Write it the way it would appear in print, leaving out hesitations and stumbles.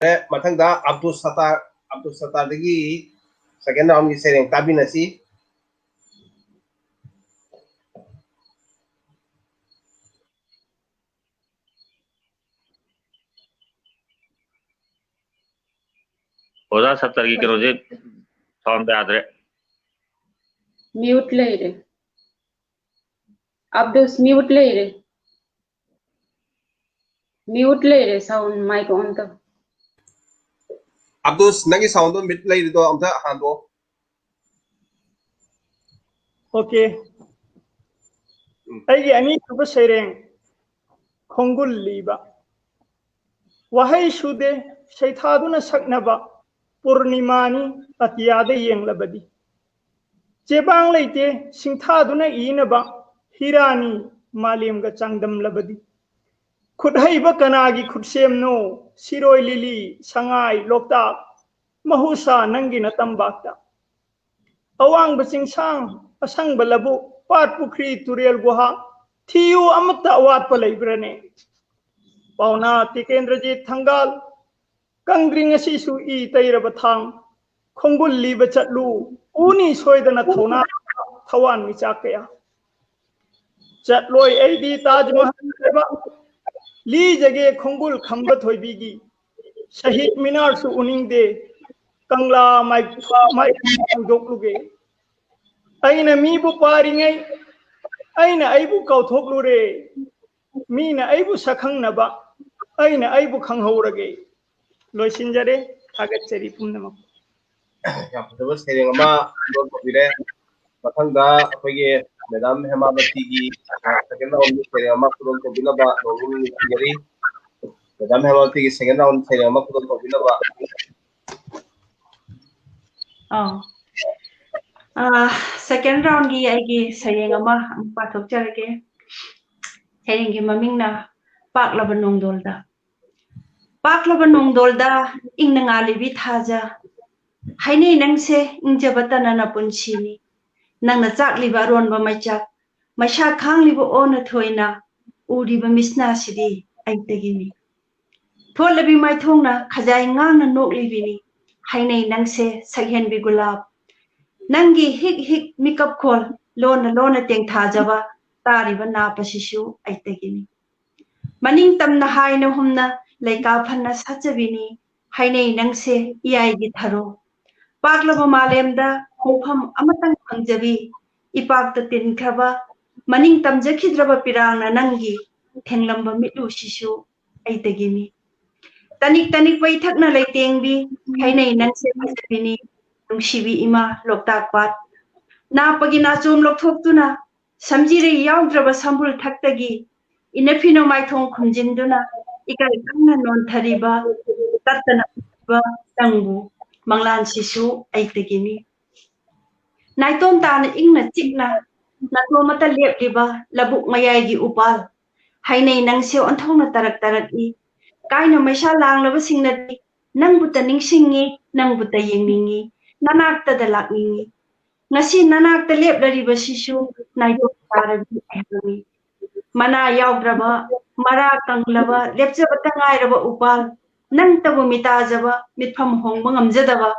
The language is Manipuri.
मथंगदा अब्दुल सत्तार दगी सेकेंड राउंड की सेरेंग ताबिनसी ओजा 70 की करोजे साउंड पे आदरे म्यूट ले रे अब्दुल म्यूट ले रे साउंड माइक ऑन तो अब्दुल नगी साउंड तो मिट ले दो अमथा हांदो ओके अगी अनी सुब सेरेंग खोंगुल लीबा वहाई सुदे शैथादुना सकनबा पूर्णिमानी अतियादे येंगलबदी चेबांग लेते सिंथादुना इनबा हिरानी मालेमगा चांगदमलबदी खुदहैबा कनागी खुदसेमनो सिरोय लिली संगाई लोकताक महुसा नंगी नतंबाक्ता अवांग बचिंगसांग असंग बलबु पाट पुखरी तुरेल गुहा थियु अमत्ता अवात पलैब्रने पावना तिकेंद्रजीत थंगाल कंग्रिंग असिसु ई तैरब थांग खोंगुल लीब चटलु ऊनी सोयदना थौना थवान मिचाकया चटलोय ऐदी ताजमहल लेबा ली जगे खोंगुल खंबत होइबिगी शहीद मीनार सु उनिंगदे कंगला माइ दोकलुगे अइना मीबु पारिङै अइना अइबु कौथोकलुरे मीना अइबु सखंगनबा अइना अइबु खंगहौरगे लोइसिनजरे थागतचरी पुनमक या फतवा सेरेंग अमा लोन पबिरे मथंगदा अखोगे मैडम हेमावती की सेकेंड राउंड की सेरेंग अमा कुदोन पबिनबा लोगुन निगरी मैडम हेमावती की सेकेंड राउंड सेरेंग अमा कुदोन पबिनबा सेकेंड राउंड की आईगी सरेंग अमा पाथोक चरगे सरेंग की ममिंगना पाकलब नोंदोलदा इंगना ngaलिबि थाजा हाइने नंगसे इंजबतना पुनसिनी नंगना चाकलिबा रोनबा मैचाक मैसा खांगलिबो ओन थोइना उरिबा मिसना सिदी आइतगिनी थोलबि माइथोंना खजाय ngang नोकलिबिनी हाइने नंगसे सगहेनबि गुलाब नंगी हिक हिक मिकअप खोल लोन तेंग थाजबा तारिबा नापसिसु आइतगिनी मनिंग तमना हाइना हुमना लैका फन्ना सचबिनी हाइने नंगसे इयाइगी थरो पाकलबा मालेमदा होफम अमतंग फंगजबी इपाकता तिनखबा मनिंग तमजखिद्रबा पिरांगना नंगी थेंगलंबा मिटु सिसु आइतगिनी तनिक वैथकना लैतेंबी हाइने नंगसे फजबिनी नुंसिबी इमा लोकताक पाट नापगी नाचोम लोकथोक्तुना समजिरे याउद्रबा संबुल थक्तगी इनफिनो माइथोंग खुमजिंदुना इकाय कंगना नोंथरिबा तत्तना तंगबु मंगलान सिसु आइतगिनी नाइतोम तान इंगना चिकना नातोमता लेपलिबा लबुक मयाइगी उपाल हाइने नंगसे ओंथोंना तरक कायना मैसा लांगलबा सिंगनदी नंगबुता निंगसिंगी नंगबुता येंगनिंगी ननाक्ता दलाकनिंगी ngasi nanakta leplariba sisu naido tarabi ahami mana yaugdraba mara kanglaba lepjaba tangairaba upal nang tabu mitajaba mitpham hongba ngamjadaba